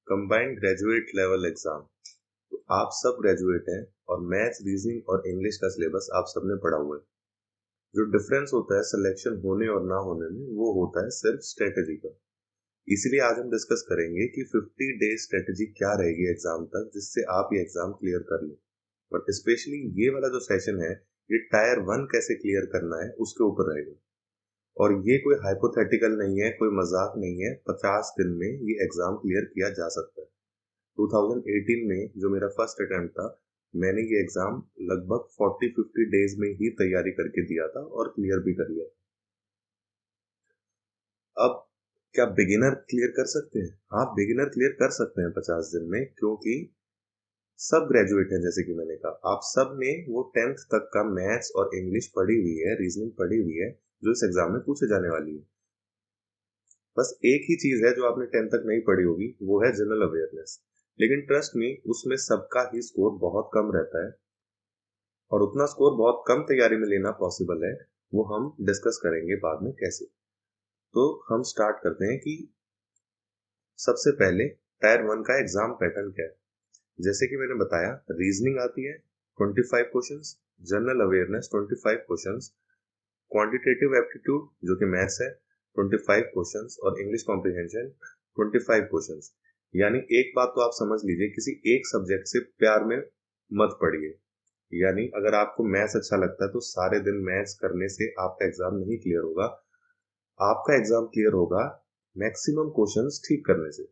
Combined graduate level exam. तो आप सब ग्रेजुएट हैं और मैथ्स, रीजनिंग और इंग्लिश का सिलेबस आप सबने पढ़ा हुआ है। जो डिफरेंस होता है सिलेक्शन होने और ना होने में, वो होता है सिर्फ स्ट्रेटेजी का। इसीलिए आज हम डिस्कस करेंगे कि 50 डे स्ट्रेटेजी क्या रहेगी एग्जाम तक, जिससे आप ये एग्जाम क्लियर कर लें। बट स्पेशली ये वाला जो सेशन है, ये टायर 1 कैसे क्लियर करना है उसके ऊपर रहेगा। और ये कोई हाइपोथेटिकल नहीं है, कोई मजाक नहीं है। 50 दिन में ये एग्जाम क्लियर किया जा सकता है। 2018 में जो मेरा फर्स्ट अटेम्प्ट था, मैंने ये एग्जाम लगभग 40-50 डेज में ही तैयारी करके दिया था और क्लियर भी कर लिया। अब क्या बिगिनर क्लियर कर सकते हैं? हाँ, बिगिनर क्लियर कर सकते हैं 50 दिन में, क्योंकि सब ग्रेजुएट हैं। जैसे कि मैंने कहा, आप सब ने वो 10th तक का मैथ्स और इंग्लिश पढ़ी हुई है, रीजनिंग पढ़ी हुई है, जो इस एग्जाम में पूछे जाने वाली है। बस एक ही चीज है जो आपने 10th तक नहीं पढ़ी होगी, वो है जनरल अवेयरनेस। लेकिन ट्रस्ट मी, उसमें सबका ही स्कोर बहुत कम रहता है और उतना स्कोर बहुत कम तैयारी में लेना पॉसिबल है, वो हम डिस्कस करेंगे बाद में कैसे। तो हम स्टार्ट करते हैं कि सबसे पहले टायर 1 का एग्जाम पैटर्न क्या है। जैसे कि मैंने बताया, रीजनिंग आती है 25 questions, general awareness 25 questions, quantitative aptitude जो कि मैथ्स है 25 क्वेश्चंस और इंग्लिश कॉम्प्रिहेंशन 25 क्वेश्चंस। यानी एक बात तो आप समझ लीजिए, किसी एक सब्जेक्ट से प्यार में मत पढ़िए। यानी अगर आपको मैथ्स अच्छा लगता है तो सारे दिन मैथ्स करने से आपका एग्जाम नहीं क्लियर होगा। आपका एग्जाम क्लियर होगा मैक्सिमम क्वेश्चंस ठीक करने से।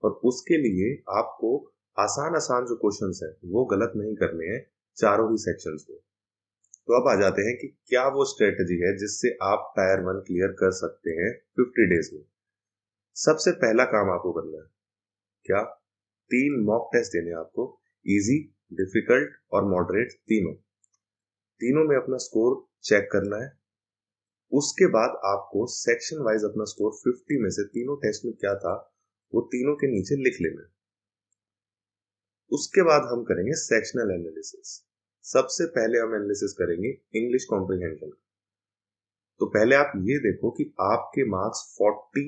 और उसके लिए आपको आसान आसान जो क्वेश्चंस हैं वो गलत नहीं करने हैं, चारों ही सेक्शंस में। तो अब आ जाते हैं कि क्या वो स्ट्रेटजी है जिससे आप टायर 1 क्लियर कर सकते हैं 50 डेज में। सबसे पहला काम आपको करना है क्या, 3 मॉक टेस्ट देने हैं आपको। इजी, डिफिकल्ट और मॉडरेट, तीनों में अपना स्कोर चेक करना है। उसके बाद आपको सेक्शन वाइज अपना स्कोर 50 में से तीनों टेस्ट में क्या था वो तीनों के नीचे लिख लेना है। उसके बाद हम करेंगे सेक्शनल एनालिसिस। सबसे पहले हम एनालिसिस करेंगे इंग्लिश कॉम्प्रिहेंशन। तो पहले आप ये देखो कि आपके मार्क्स 40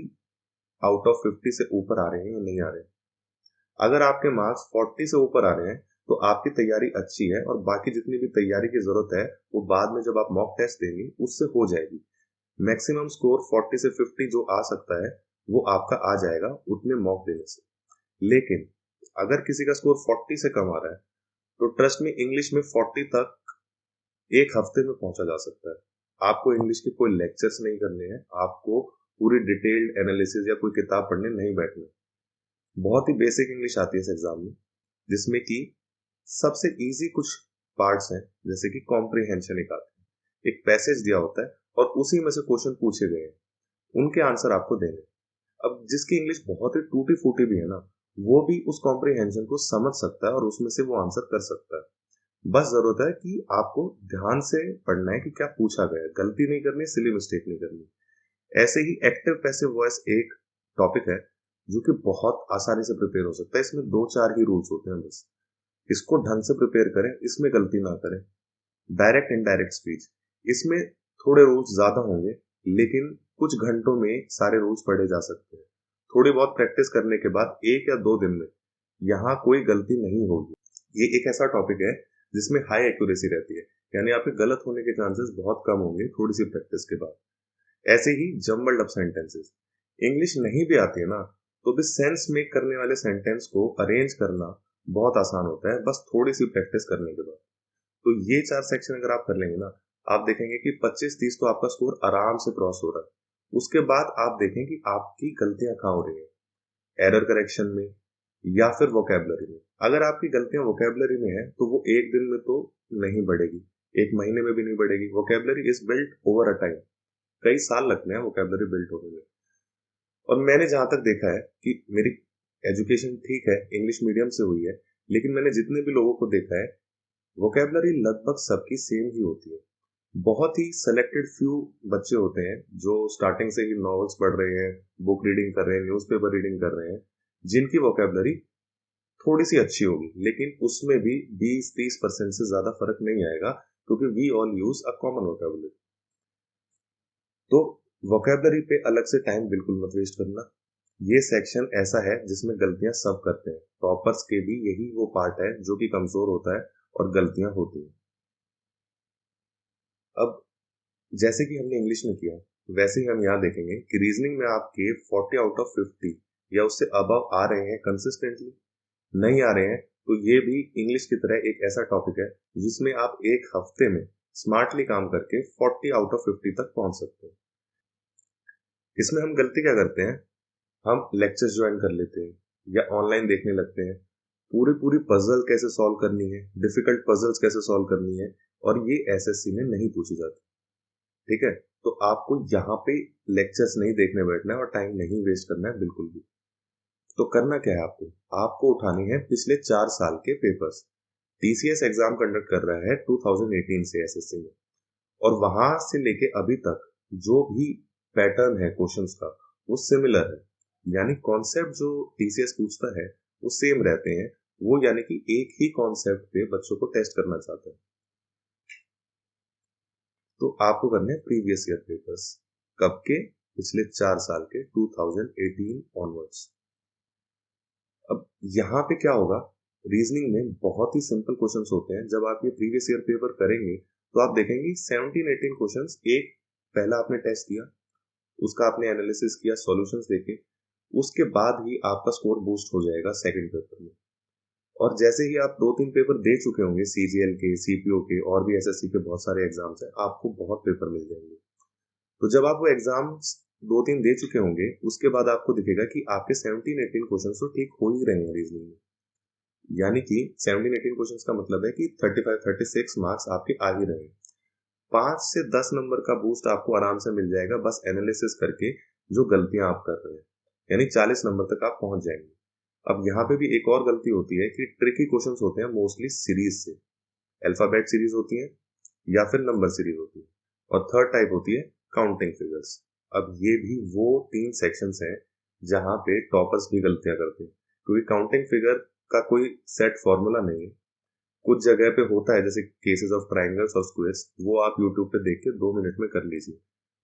आउट ऑफ 50 से ऊपर आ रहे हैं या नहीं आ रहे हैं। अगर आपके मार्क्स 40 से ऊपर आ रहे हैं तो आपकी तैयारी अच्छी है और बाकी जितनी भी तैयारी की जरूरत है वो बाद में जब आप मॉक टेस्ट देंगे उससे हो जाएगी। मैक्सिमम स्कोर 40 से 50 जो आ सकता है वो आपका आ जाएगा उतने मॉक देने से। लेकिन अगर किसी का स्कोर 40 से कम आ रहा है तो ट्रस्ट में इंग्लिश में 40 तक एक हफ्ते में पहुंचा जा सकता है। आपको इंग्लिश के कोई लेक्चर्स नहीं करने हैं, आपको पूरी डिटेल्ड एनालिसिस या कोई किताब पढ़ने नहीं बैठना। बहुत ही बेसिक इंग्लिश आती है इस एग्जाम में, जिसमें कि सबसे इजी कुछ पार्ट्स हैं, जैसे कि कॉम्प्रिहेंशन एक आती है। एक पैसेज दिया होता है और उसी में से क्वेश्चन पूछे गए हैं, उनके आंसर आपको देने। अब जिसकी इंग्लिश बहुत ही टूटी फूटी भी है ना, वो भी उस कॉम्प्रिहेंशन को समझ सकता है और उसमें से वो आंसर कर सकता है। बस जरूरत है कि आपको ध्यान से पढ़ना है कि क्या पूछा गया है, गलती नहीं करनी, सिली मिस्टेक नहीं करनी। ऐसे ही एक्टिव पैसिव वॉइस एक टॉपिक है जो कि बहुत आसानी से प्रिपेयर हो सकता है। इसमें 2-4 ही रूल्स होते हैं बस, इसको ढंग से प्रिपेयर करें, इसमें गलती ना करें। डायरेक्ट इनडायरेक्ट स्पीच, इसमें थोड़े रूल्स ज्यादा होंगे, लेकिन कुछ घंटों में सारे रूल्स पढ़े जा सकते हैं। थोड़ी बहुत प्रैक्टिस करने के बाद 1 या 2 दिन में यहाँ कोई गलती नहीं होगी। ये एक ऐसा टॉपिक है जिसमें हाई एक्यूरेसी रहती है, यानी आपके गलत होने के चांसेस बहुत कम होंगे थोड़ी सी प्रैक्टिस के बाद। ऐसे ही जम्बल्ड अप सेंटेंसेस, इंग्लिश नहीं भी आती है ना तो भी सेंस मेक करने वाले सेंटेंस को अरेंज करना बहुत आसान होता है, बस थोड़ी सी प्रैक्टिस करने के बाद। तो ये 4 सेक्शन अगर आप कर लेंगे ना, आप देखेंगे कि 25-30 तो आपका स्कोर आराम से क्रॉस हो रहा है। उसके बाद आप देखें कि आपकी गलतियां कहाँ हो रही हैं, एरर करेक्शन में या फिर वोकेबलरी में। अगर आपकी गलतियां वोकेबलरी में है तो वो एक दिन में तो नहीं बढ़ेगी, एक महीने में भी नहीं बढ़ेगी। Vocabulary is built over a time, कई साल लगते हैं वोकेबलरी बिल्ट होने में। और मैंने जहां तक देखा है कि मेरी एजुकेशन ठीक है, इंग्लिश मीडियम से हुई है, लेकिन मैंने जितने भी लोगों को देखा है, वोकेबलरी लगभग सबकी सेम ही होती है। बहुत ही सेलेक्टेड फ्यू बच्चे होते हैं जो स्टार्टिंग से ही नॉवेल्स पढ़ रहे हैं, बुक रीडिंग कर रहे हैं, न्यूज़पेपर रीडिंग कर रहे हैं, जिनकी वोकेबलरी थोड़ी सी अच्छी होगी। लेकिन उसमें भी 20-30% से ज्यादा फर्क नहीं आएगा, क्योंकि we all use a common vocabulary. तो वोकेबलरी पे अलग से टाइम बिल्कुल मत वेस्ट करना। ये सेक्शन ऐसा है जिसमें गलतियां सब करते हैं, टॉपर्स के भी यही वो पार्ट है जो कि कमजोर होता है और गलतियां होती हैं। अब जैसे कि हमने इंग्लिश में किया, वैसे ही हम यहाँ देखेंगे कि रीजनिंग में आपके 40 आउट ऑफ 50 या उससे अबव आ रहे हैं कंसिस्टेंटली, नहीं आ रहे हैं तो ये भी इंग्लिश की तरह एक ऐसा टॉपिक है जिसमें आप एक हफ्ते में स्मार्टली काम करके 40 आउट ऑफ 50 तक पहुंच सकते हैं। इसमें हम गलती क्या करते हैं, हम लेक्चर्स ज्वाइन कर लेते हैं या ऑनलाइन देखने लगते हैं, पूरी पूरी पजल कैसे सॉल्व करनी है, डिफिकल्ट पजल्स कैसे सॉल्व करनी है, और ये एसएससी में नहीं पूछी जाती। ठीक है, तो आपको यहाँ पे लेक्चर्स नहीं देखने बैठना है और टाइम नहीं वेस्ट करना है बिल्कुल भी। तो करना क्या है आपको, आपको उठाने हैं पिछले 4 साल के पेपर्स। टीसीएस एग्जाम कंडक्ट कर रहा है 2018 से एसएससी में, और वहां से लेके अभी तक जो भी पैटर्न है क्वेश्चंस का वो सिमिलर है, यानी कॉन्सेप्ट जो टीसीएस पूछता है वो सेम रहते हैं। वो यानी कि एक ही कॉन्सेप्ट पे बच्चों को टेस्ट करना चाहते हैं। तो आपको करने हैं प्रीवियस ईयर पेपर्स, कब के, पिछले 4 साल के, 2018 ऑनवर्ड्स। अब यहाँ पे क्या होगा, रीजनिंग में बहुत ही सिंपल क्वेश्चंस होते हैं। जब आप ये प्रीवियस ईयर पेपर करेंगे तो आप देखेंगे 17-18 क्वेश्चंस, एक पहला आपने टेस्ट दिया, उसका आपने एनालिसिस किया, सॉल्यूशंस देखे, उसके बाद ही आपका स्कोर बूस्ट हो जाएगा सेकंड पेपर में। और जैसे ही आप 2-3 पेपर दे चुके होंगे, सीजीएल के, सीपीओ के, और भी एसएससी के बहुत सारे एग्जाम्स हैं, आपको बहुत पेपर मिल जाएंगे। तो जब आप वो एग्जाम्स 2-3 दे चुके होंगे, उसके बाद आपको दिखेगा कि आपके 17-18 क्वेश्चन तो ठीक हो ही रहे हैं रीजनिंग में। यानी कि 17-18 क्वेश्चन का मतलब है कि 35-36 मार्क्स आपके आ ही रहे हैं। 5 से 10 नंबर का बूस्ट आपको आराम से मिल जाएगा बस एनालिसिस करके, जो गलतियां आप कर रहे हैं, यानी 40 नंबर तक आप पहुंच जाएंगे। अब यहाँ पे भी एक और गलती होती है कि ट्रिकी क्वेश्चंस होते हैं मोस्टली सीरीज से, अल्फाबेट सीरीज होती है या फिर नंबर सीरीज होती है, और थर्ड टाइप होती है काउंटिंग फिगर्स। अब ये भी वो 3 सेक्शंस हैं जहां पे टॉपर्स भी गलतियां करते हैं, क्योंकि काउंटिंग फिगर का कोई सेट फॉर्मूला नहीं है। कुछ जगह पे होता है, जैसे केसेस ऑफ ट्राइंगल्स और स्क्वायर्स, वो आप यूट्यूब पे देख के 2 मिनट में कर लीजिए।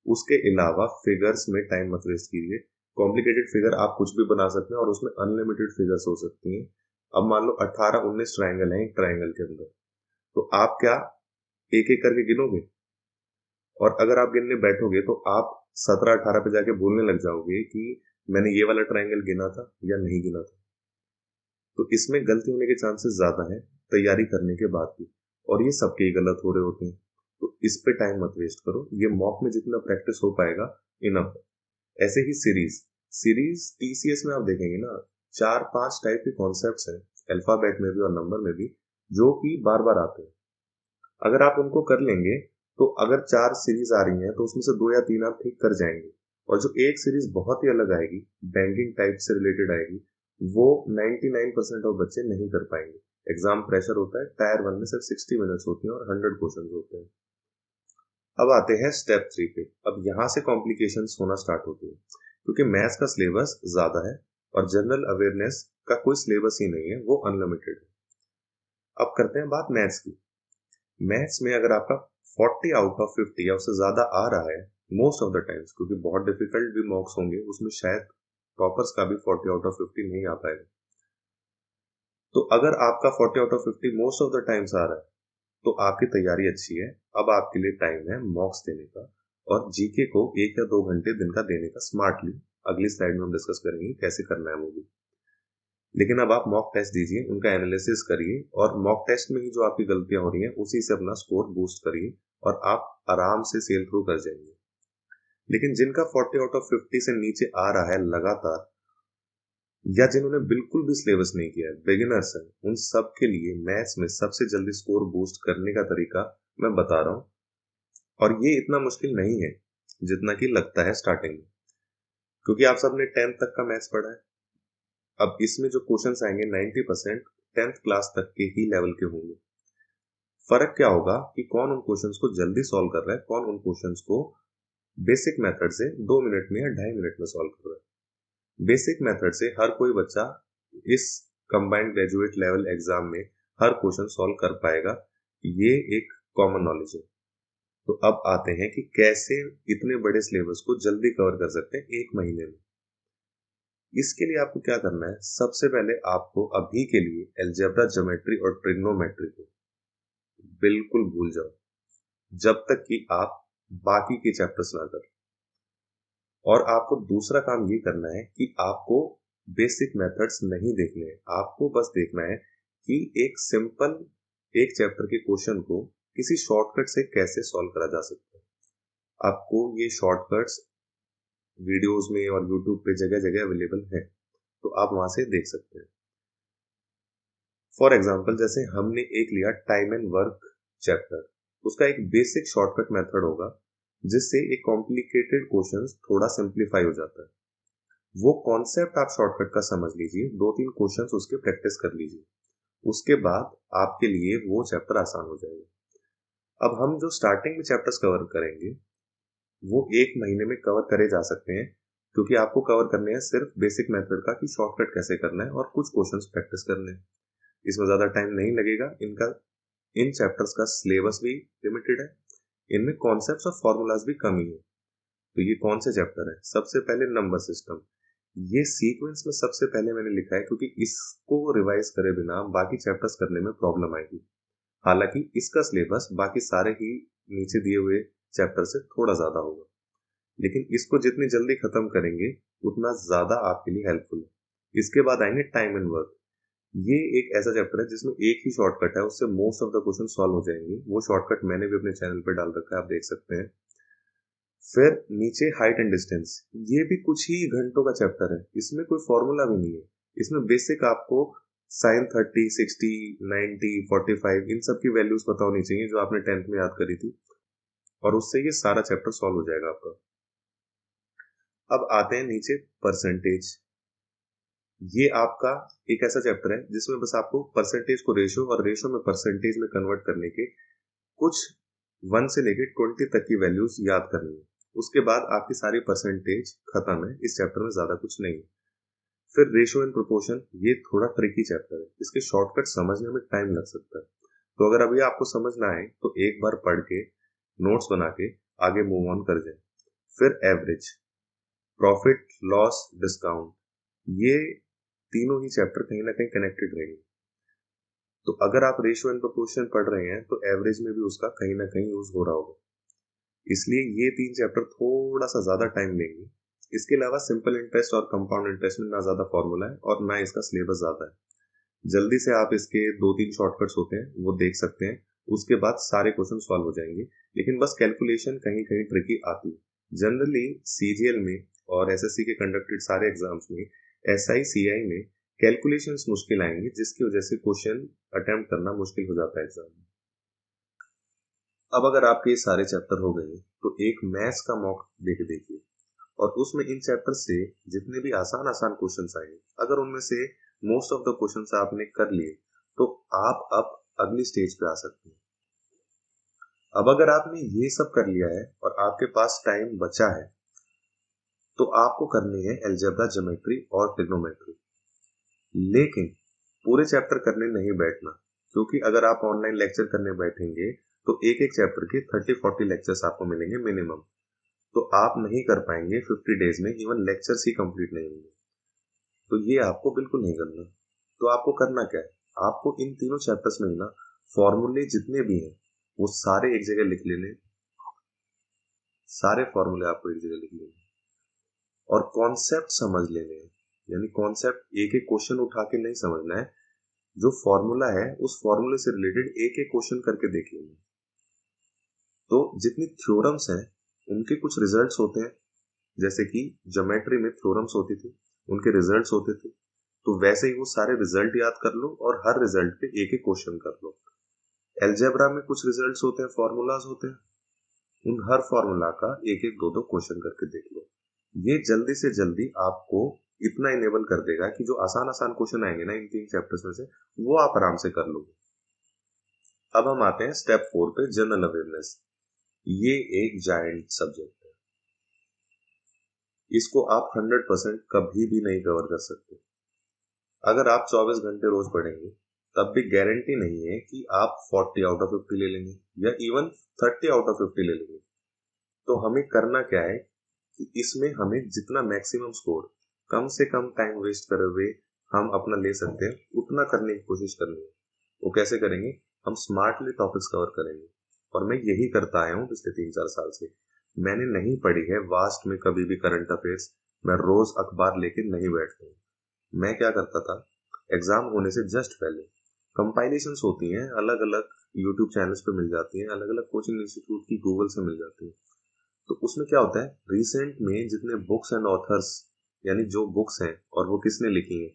उसके अलावा फिगर्स में टाइम मत वेस्ट कीजिए। कॉम्प्लिकेटेड फिगर आप कुछ भी बना सकते हैं और उसमें अनलिमिटेड फिगर्स हो सकती हैं। अब मान लो 18-19 ट्राइंगल हैं एक ट्राइंगल के अंदर, तो आप क्या एक एक करके गिनोगे? और अगर आप गिनने बैठोगे तो आप 17-18 पे जाके बोलने लग जाओगे कि मैंने ये वाला ट्राइंगल गिना था या नहीं गिना था। तो इसमें गलती होने के चांसेस ज्यादा है तैयारी करने के बाद भी, और ये सबके ही गलत हो रहे होते हैं। तो इस पे टाइम मत वेस्ट करो, ये मॉक में जितना प्रैक्टिस हो पाएगा इनफ है। ऐसे ही सीरीज, सीरीज टीसीएस में आप देखेंगे ना, 4-5 टाइप के कॉन्सेप्ट्स हैं, अल्फाबेट में भी और नंबर में भी, जो कि बार बार आते हैं। अगर आप उनको कर लेंगे तो अगर 4 सीरीज आ रही हैं तो उसमें से 2 या 3 आप ठीक कर जाएंगे, और जो एक सीरीज बहुत ही अलग आएगी, बैंकिंग टाइप से रिलेटेड आएगी, वो 99% ऑफ बच्चे नहीं कर पाएंगे। एग्जाम प्रेशर होता है, टायर 1 में सिर्फ 60 मिनट्स होती हैं और 100 क्वेश्चन होते हैं। अब आते हैं स्टेप 3 पे। अब यहाँ से कॉम्प्लिकेशंस होना स्टार्ट होती है, क्योंकि मैथ्स का सिलेबस ज्यादा है और जनरल अवेयरनेस का कोई सिलेबस ही नहीं है, वो अनलिमिटेड है। अब करते हैं बात मैथ्स की। मैथ्स में अगर आपका 40 आउट ऑफ 50 या उससे ज्यादा आ रहा है मोस्ट ऑफ द टाइम्स, क्योंकि बहुत डिफिकल्ट भी मॉक्स होंगे उसमें शायद टॉपर्स का भी 40 आउट ऑफ 50 नहीं आ पाएगा, तो अगर आपका 40 out of 50 most of the times आ रहा है तो आपकी तैयारी अच्छी है। अब आपके लिए टाइम है मॉक्स देने का, और जीके को 1 या 2 घंटे दिन का देने का स्मार्टली। अगली स्लाइड में हम डिस्कस करेंगे कैसे करना है वो भी। लेकिन अब आप मॉक टेस्ट दीजिए, उनका एनालिसिस करिए, और मॉक टेस्ट में ही जो आपकी गलतियां हो रही हैं उसी से अपना स्कोर बूस्ट करिए, और आप आराम से सेल थ्रू कर जाएंगे। लेकिन जिनका 40 आउट ऑफ 50 से नीचे आ रहा है लगातार, या जिन्होंने बिल्कुल भी सिलेबस नहीं किया है, बिगिनर्स हैं, उन सब के लिए मैथ्स में सबसे जल्दी स्कोर बूस्ट करने का तरीका मैं बता रहा हूँ। और ये इतना मुश्किल नहीं है जितना कि लगता है स्टार्टिंग में, क्योंकि आप सबने 10th तक का मैथ्स पढ़ा है। अब इसमें जो क्वेश्चंस आएंगे 90% 10th क्लास तक के ही लेवल के होंगे। फर्क क्या होगा कि कौन उन क्वेश्चंस को जल्दी सॉल्व कर रहा है, कौन उन क्वेश्चंस को बेसिक मेथड से 2 मिनट में या 2.5 मिनट में सॉल्व कर रहा है। बेसिक मेथड से हर कोई बच्चा इस कंबाइंड ग्रेजुएट लेवल एग्जाम में हर क्वेश्चन सॉल्व कर पाएगा, ये एक कॉमन नॉलेज है। तो अब आते हैं कि कैसे इतने बड़े सिलेबस को जल्दी कवर कर सकते हैं 1 महीने में। इसके लिए आपको क्या करना है, सबसे पहले आपको अभी के लिए अलजेब्रा, ज्योमेट्री और ट्रिग्नोमेट्री को बिल्कुल भूल जाओ जब तक कि आप बाकी के चैप्टर्स ना कर। और आपको दूसरा काम ये करना है कि आपको बेसिक मेथड्स नहीं देखने हैं, आपको बस देखना है कि एक सिंपल एक चैप्टर के क्वेश्चन को किसी शॉर्टकट से कैसे सॉल्व करा जा सकता है। आपको ये शॉर्टकट्स वीडियोस में और यूट्यूब पे जगह जगह अवेलेबल है, तो आप वहां से देख सकते हैं। फॉर एग्जाम्पल, जैसे हमने एक लिया टाइम एंड वर्क चैप्टर, उसका एक बेसिक शॉर्टकट मेथड होगा जिससे एक कॉम्प्लिकेटेड क्वेश्चन थोड़ा सिंप्लीफाई हो जाता है। वो कॉन्सेप्ट आप शॉर्टकट का समझ लीजिए, 2-3 क्वेश्चंस उसके प्रैक्टिस कर लीजिए, उसके बाद आपके लिए वो चैप्टर आसान हो जाएगा। अब हम जो स्टार्टिंग में चैप्टर्स कवर करेंगे वो 1 महीने में कवर करे जा सकते हैं, क्योंकि आपको कवर करने हैं सिर्फ बेसिक मेथड का कि शॉर्टकट कैसे करना है और कुछ क्वेश्चंस प्रैक्टिस करने हैं। इसमें ज्यादा टाइम नहीं लगेगा। इन चैप्टर्स का सिलेबस भी लिमिटेड है, इनमें कॉन्सेप्ट्स और फॉर्मूलाज भी कम ही है। तो ये कौन से चैप्टर है? सबसे पहले नंबर सिस्टम। ये सीक्वेंस में सबसे पहले मैंने लिखा है क्योंकि इसको रिवाइज करे बिना बाकी चैप्टर्स करने में प्रॉब्लम आएगी। हालांकि इसका सिलेबस बाकी सारे ही नीचे दिए हुए चैप्टर से थोड़ा ज्यादा होगा, लेकिन इसको जितनी जल्दी खत्म करेंगे उतना ज्यादा आपके लिए हेल्पफुल है। इसके बाद आएंगे टाइम एंड वर्क। ये एक ऐसा चैप्टर है जिसमें एक ही शॉर्टकट है, उससे most of the question solve हो जाएंगे। वो शॉर्टकट मैंने भी अपने चैनल पे डाल रखा है, आप देख सकते हैं। फिर नीचे हाइट एंड डिस्टेंस, ये भी कुछ ही घंटों का चैप्टर है, इसमें कोई फॉर्मूला भी नहीं है। इसमें बेसिक आपको साइन 30, 60, 90, 45 इन सब की वैल्यूज पता होनी चाहिए जो आपने 10th में याद करी थी, और उससे ये सारा चैप्टर सॉल्व हो जाएगा आपका। अब आते हैं नीचे परसेंटेज। ये आपका एक ऐसा चैप्टर है जिसमें बस आपको परसेंटेज को रेशो और रेशो में परसेंटेज में कन्वर्ट करने के कुछ 1 से लेके 20 तक की वैल्यूज याद करनी है। उसके बाद आपकी सारी परसेंटेज खत्म है, इस चैप्टर में ज्यादा कुछ नहीं है। फिर रेशो एंड प्रोपोर्शन, ये थोड़ा ट्रिकी चैप्टर है, इसके शॉर्टकट समझने में टाइम लग सकता है। तो अगर अभी आपको समझ ना आए तो एक बार पढ़ के नोट्स बना के आगे मूव ऑन कर जाए। फिर एवरेज, प्रॉफिट, लॉस, डिस्काउंट, ये तीनों ही चैप्टर कहीं ना कहीं कनेक्टेड रहेंगे। तो अगर आप रेशियो एंड प्रोपोर्शन पढ़ रहे हैं तो एवरेज में भी उसका कहीं ना कहीं यूज हो रहा होगा, इसलिए ये 3 चैप्टर थोड़ा सा ज्यादा टाइम लेंगे। इसके अलावा सिंपल इंटरेस्ट और कंपाउंड इंटरेस्ट में ना ज्यादा फॉर्मूला है और ना इसका सिलेबस ज्यादा है। जल्दी से आप इसके 2-3 शॉर्टकट्स होते हैं वो देख सकते हैं, उसके बाद सारे क्वेश्चन सॉल्व हो जाएंगे। लेकिन बस कैलकुलेशन कहीं कहीं ट्रिकी आती है। जनरली सीजीएल में और एसएससी के कंडक्टेड सारे एग्जाम्स में, एसआई सीआई में कैलकुलेशंस मुश्किल आएंगे, जिसकी वजह से क्वेश्चन अटेम्प्ट करना मुश्किल हो जाता है एग्जाम में। अब अगर आपके ये सारे चैप्टर हो गए तो एक मैथ्स का मॉक देके देखिए, और उसमें इन चैप्टर से जितने भी आसान आसान क्वेश्चंस आएंगे, अगर उनमें से मोस्ट ऑफ द क्वेश्चंस आपने कर लिए तो आप अब अगली स्टेज पे आ सकते हैं। अब अगर आपने ये सब कर लिया है और आपके पास टाइम बचा है तो आपको करनी है अलजेब्रा, ज्योमेट्री और ट्रिग्नोमेट्री। लेकिन पूरे चैप्टर करने नहीं बैठना, क्योंकि अगर आप ऑनलाइन लेक्चर करने बैठेंगे तो एक एक चैप्टर के 30-40 लेक्चर्स आपको मिलेंगे मिनिमम, तो आप नहीं कर पाएंगे 50 डेज में, इवन लेक्चर्स ही कंप्लीट नहीं होंगे। तो ये आपको बिल्कुल नहीं करना। तो आपको करना क्या है, आपको इन तीनों चैप्टर्स में ना फॉर्मूले जितने भी हैं वो सारे एक जगह लिख लेने, सारे फॉर्मूले आपको एक जगह लिख लेने और कॉन्सेप्ट समझ लेने हैं। यानी कॉन्सेप्ट एक एक क्वेश्चन उठा के नहीं समझना है, जो फॉर्मूला है उस फॉर्मूले से रिलेटेड एक एक क्वेश्चन करके देख लेंगे। तो जितनी थ्योरम्स हैं उनके कुछ रिजल्ट्स होते हैं, जैसे कि ज्योमेट्री में थ्योरम्स होती थी, उनके रिजल्ट्स होते थे, तो वैसे ही वो सारे रिजल्ट याद कर लो और हर रिजल्ट पे एक एक क्वेश्चन कर लो। एल्जेब्रा में कुछ रिजल्ट्स होते हैं, फॉर्मूलाज होते हैं, उन हर फॉर्मूला का एक एक दो दो क्वेश्चन करके देख लो। ये जल्दी से जल्दी आपको इतना इनेबल कर देगा कि जो आसान आसान क्वेश्चन आएंगे ना इन 3 चैप्टर्स में से, वो आप आराम से कर लोगे। अब हम आते हैं स्टेप 4 पे, जनरल अवेयरनेस। ये एक जायंट सब्जेक्ट है, इसको आप 100% कभी भी नहीं कवर कर सकते। अगर आप 24 घंटे रोज पढ़ेंगे तब भी गारंटी नहीं है कि आप 40 आउट ऑफ 50 ले लेंगे या इवन 30 आउट ऑफ 50 ले लेंगे। तो हमें करना क्या है कि इसमें हमें जितना मैक्सिमम स्कोर कम से कम टाइम वेस्ट करे हुए हम अपना ले सकते हैं उतना करने की कोशिश करनी है। वो कैसे करेंगे? हम स्मार्टली टॉपिक्स कवर करेंगे। और मैं यही करता आया हूँ पिछले 3-4 साल से। मैंने नहीं पढ़ी है वास्ट में कभी भी करंट अफेयर्स। मैं रोज अखबार लेके नहीं बैठता हूँ। मैं क्या करता था, एग्जाम होने से जस्ट पहले कंपाइलेशंस होती हैं, अलग अलग यूट्यूब चैनल्स पे मिल जाती हैं, अलग अलग कोचिंग इंस्टीट्यूट की गूगल से मिल जाती है। तो उसमें क्या होता है, रिसेंट में जितने बुक्स एंड ऑथर्स, यानी जो बुक्स हैं और वो किसने लिखी हैं,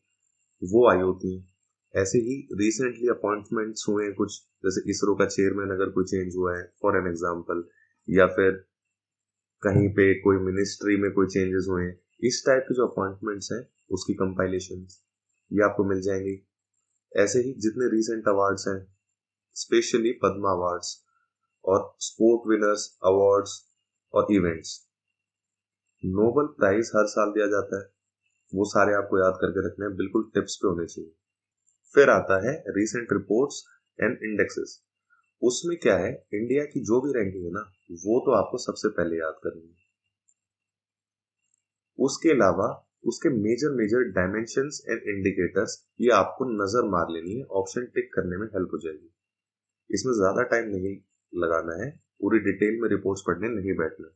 वो आई होती हैं। ऐसे ही रिसेंटली अपॉइंटमेंट्स हुए हैं कुछ, जैसे इसरो का चेयरमैन अगर कोई चेंज हुआ है फॉर एन एग्जाम्पल, या फिर कहीं पे कोई मिनिस्ट्री में कोई चेंजेस हुए हैं, इस टाइप के जो अपॉइंटमेंट्स हैं उसकी कंपाइलेशन ये आपको मिल जाएंगी। ऐसे ही जितने रिसेंट अवार्ड्स हैं, स्पेशली पद्मा अवार्ड्स और स्पोर्ट विनर्स अवार्ड्स और इवेंट्स, नोबेल प्राइज हर साल दिया जाता है, वो सारे आपको याद करके रखने हैं, बिल्कुल टिप्स पे होने चाहिए। फिर आता है रीसेंट रिपोर्ट्स एंड इंडेक्सेस। उसमें क्या है, इंडिया की जो भी रैंकिंग है ना, वो तो आपको सबसे पहले याद करनी है। उसके अलावा उसके major major dimensions and indicators ये आपको नजर मार लेनी है, ऑप्शन टिक करने में हेल्प हो जाएगी। इसमें ज्यादा टाइम नहीं लगाना है, पूरी डिटेल में रिपोर्ट्स पढ़ने नहीं बैठना।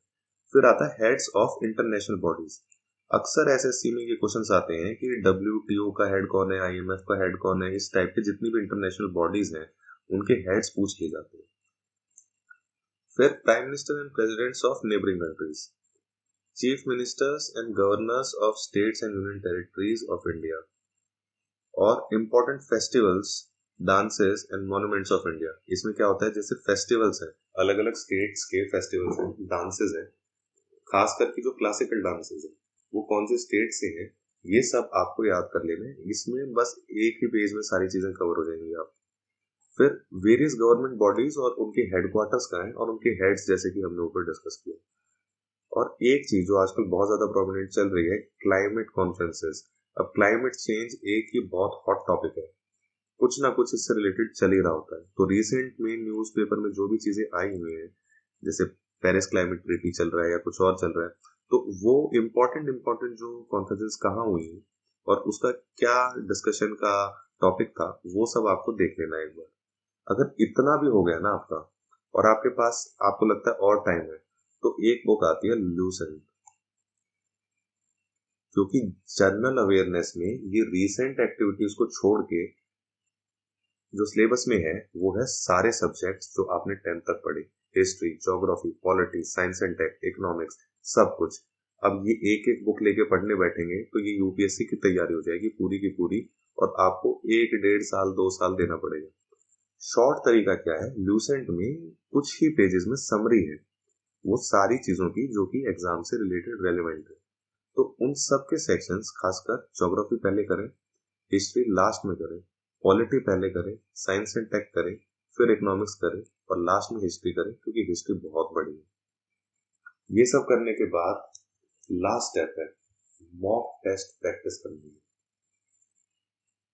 फिर आता है हेड्स ऑफ इंटरनेशनल बॉडीज। अक्सर एसएससी में ये क्वेश्चंस आते हैं कि डब्ल्यूटीओ का हेड कौन है, आईएमएफ का हेड कौन है, इस टाइप के जितनी भी इंटरनेशनल बॉडीज हैं उनके हेड्स पूछ लिए जाते हैं। फिर prime minister and presidents of neighbouring countries, chief ministers and governors of states and union territories of India, और important festivals, dances and monuments of India. इसमें क्या होता है, जैसे फेस्टिवल्स हैं, अलग अलग स्टेट्स के फेस्टिवल्स हैं, डांसेस हैं, खास करके जो क्लासिकल डांसेस हैं वो कौन से स्टेट से हैं, ये सब आपको याद कर लेना है। इसमें बस एक ही पेज में सारी चीजें कवर हो जाएंगी आप। फिर वेरियस गवर्नमेंट बॉडीज और उनके हेडक्वार्टर्स कहाँ हैं और उनके हेड्स, जैसे कि हमने ऊपर डिस्कस किया। और एक चीज जो आजकल बहुत ज्यादा प्रोमिनेंट चल रही है, क्लाइमेट कॉन्फ्रेंसेस। अब क्लाइमेट चेंज एक ही बहुत हॉट टॉपिक है, कुछ ना कुछ इससे रिलेटेड चल ही रहा होता है। तो रिसेंट में न्यूज़पेपर में जो भी चीजें आई हुई हैं, जैसे पेरिस क्लाइमेट ट्रीटी चल रहा है या कुछ और चल रहा है, तो वो इम्पोर्टेंट इम्पोर्टेंट जो कॉन्फ्रेंसेस कहाँ हुई हैं और उसका क्या डिस्कशन का टॉपिक था, वो सब आपको देख लेना एक बार। अगर इतना भी हो गया ना आपका, और आपके पास आपको लगता है और टाइम है, तो एक बुक आती है लूसेंट, क्योंकि जनरल अवेयरनेस में ये रीसेंट एक्टिविटीज को छोड़ के जो सिलेबस में है वो है सारे सब्जेक्ट्स जो आपने 10th तक पढ़े, history, geography, polity, science and tech, economics, सब कुछ। अब ये एक एक बुक लेके पढ़ने बैठेंगे तो ये यूपीएससी की तैयारी हो जाएगी पूरी की पूरी, और आपको 1 1.5 साल 2 साल देना पड़ेगा। शॉर्ट तरीका क्या है, लूसेंट में कुछ ही पेजेस में समरी है वो सारी चीजों की जो कि एग्जाम से रिलेटेड रेलिवेंट है। तो उन सब के सेक्शंस, खासकर ज्योग्राफी पहले करें, हिस्ट्री लास्ट में करें, पॉलिटी पहले करें, साइंस एंड टेक करें, फिर इकोनॉमिक्स करें और लास्ट में हिस्ट्री करें, क्योंकि हिस्ट्री बहुत बड़ी है। ये सब करने के बाद लास्ट स्टेप है मॉक टेस्ट प्रैक्टिस करनी है।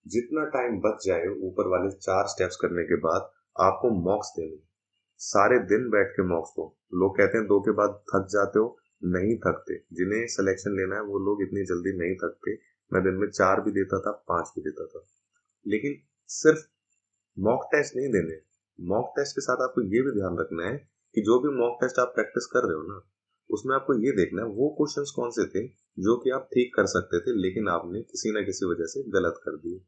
जितना टाइम बच जाए ऊपर वाले 4 स्टेप्स करने के बाद आपको मॉक्स देने, सारे दिन बैठ के मॉक्स दो। लोग कहते हैं 2 के बाद थक जाते हो, नहीं थकते। जिन्हें सिलेक्शन लेना है वो लोग इतनी जल्दी नहीं थकते। मैं दिन में 4 भी देता था, 5 भी देता था। लेकिन सिर्फ मॉक टेस्ट नहीं देने, मॉक टेस्ट के साथ आपको ये भी ध्यान रखना है कि जो भी मॉक टेस्ट आप प्रैक्टिस कर रहे हो ना, उसमें आपको ये देखना है वो क्वेश्चंस कौन से थे जो कि आप ठीक कर सकते थे लेकिन आपने किसी ना किसी वजह से गलत कर दिए।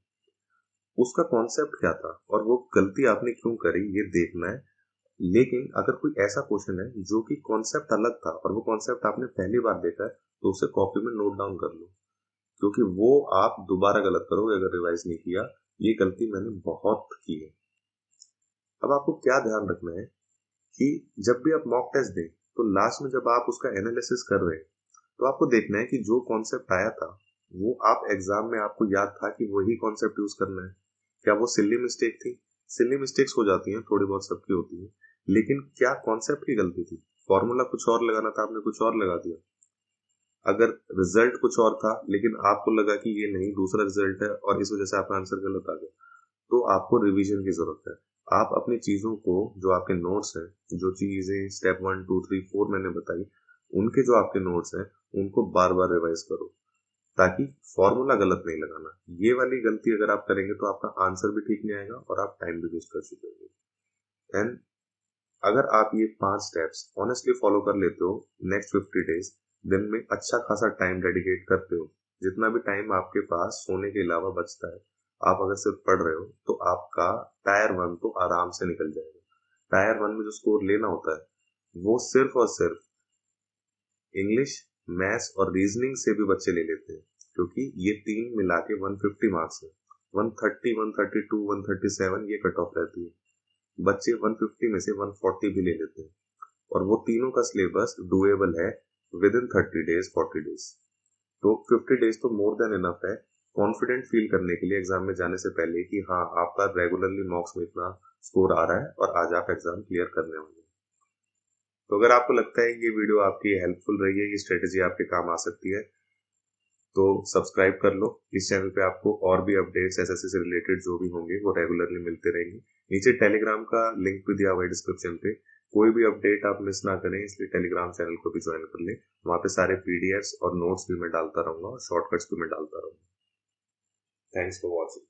उसका कॉन्सेप्ट क्या था और वो गलती आपने क्यों करी, ये देखना है। लेकिन अगर कोई ऐसा क्वेश्चन है जो कि कॉन्सेप्ट अलग था और वो कॉन्सेप्ट आपने पहली बार देखा है, तो उसे कॉपी में नोट डाउन कर लो, क्योंकि वो आप दोबारा गलत करोगे अगर रिवाइज नहीं किया। ये गलती मैंने बहुत की है। अब आपको क्या ध्यान रखना है कि जब भी आप मॉक टेस्ट दें तो लास्ट में जब आप उसका एनालिसिस कर रहे हैं तो आपको देखना है कि जो कॉन्सेप्ट आया था वो आप एग्जाम में आपको याद था कि वही कॉन्सेप्ट यूज करना है। क्या वो सिल्ली मिस्टेक थी? सिल्ली मिस्टेक्स हो जाती हैं, थोड़ी बहुत सबकी होती है, लेकिन क्या कॉन्सेप्ट की गलती थी? फॉर्मूला कुछ और लगाना था, आपने कुछ और लगा दिया। अगर रिजल्ट कुछ और था लेकिन आपको लगा कि ये नहीं, दूसरा रिजल्ट है और इस वजह से आपका आंसर गलत आ गया, तो आपको रिवीजन की जरूरत है। आप अपनी चीजों को, जो आपके नोट्स हैं, जो चीजें स्टेप 1 2 3 4 मैंने बताई, उनके जो आपके नोट्स हैं उनको बार बार रिवाइज करो, ताकि फॉर्मूला गलत नहीं लगाना। ये वाली गलती अगर आप करेंगे तो आपका आंसर भी ठीक नहीं आएगा और आप टाइम भी वेस्ट कर चुके होंगे। एंड अगर आप ये 5 स्टेप्स ऑनेस्टली फॉलो कर लेते हो नेक्स्ट 50 डेज, दिन में अच्छा खासा टाइम डेडिकेट करते हो, जितना भी टाइम आपके पास सोने के अलावा बचता है, आप अगर सिर्फ पढ़ रहे हो तो आपका टायर 1 तो आराम से निकल जाएगा। टायर 1 में जो स्कोर लेना होता है वो सिर्फ और सिर्फ इंग्लिश, मैथ्स और रीजनिंग से भी बच्चे ले लेते हैं, क्योंकि ये तीन मिला के 150 मार्क्स है। 130, 132, 137 ये कट ऑफ रहती है। बच्चे 150 में से 140 भी ले लेते हैं, और वो तीनों का सिलेबस डुएबल है विद इन 30 डेज 40 डेज। तो 50 डेज तो मोर देन इनफ है कॉन्फिडेंट फील करने के लिए एग्जाम में जाने से पहले कि हाँ आपका रेगुलरली मॉक्स में इतना स्कोर आ रहा है और आज आप एग्जाम क्लियर करने होंगे। तो अगर आपको लगता है ये वीडियो आपकी हेल्पफुल रही है, ये स्ट्रेटेजी आपके काम आ सकती है, तो सब्सक्राइब कर लो। इस चैनल पे आपको और भी अपडेट्स एसएससी से रिलेटेड जो भी होंगे वो रेगुलरली मिलते रहेंगे। नीचे टेलीग्राम का लिंक भी दिया हुआ है डिस्क्रिप्शन पे। कोई भी अपडेट आप मिस ना करें, इसलिए टेलीग्राम चैनल को भी ज्वाइन कर लें। वहाँ पे सारे पीडीएफ्स और नोट्स भी मैं डालता रहूंगा और शॉर्टकट्स भी मैं डालता रहूंगा। Thanks for watching.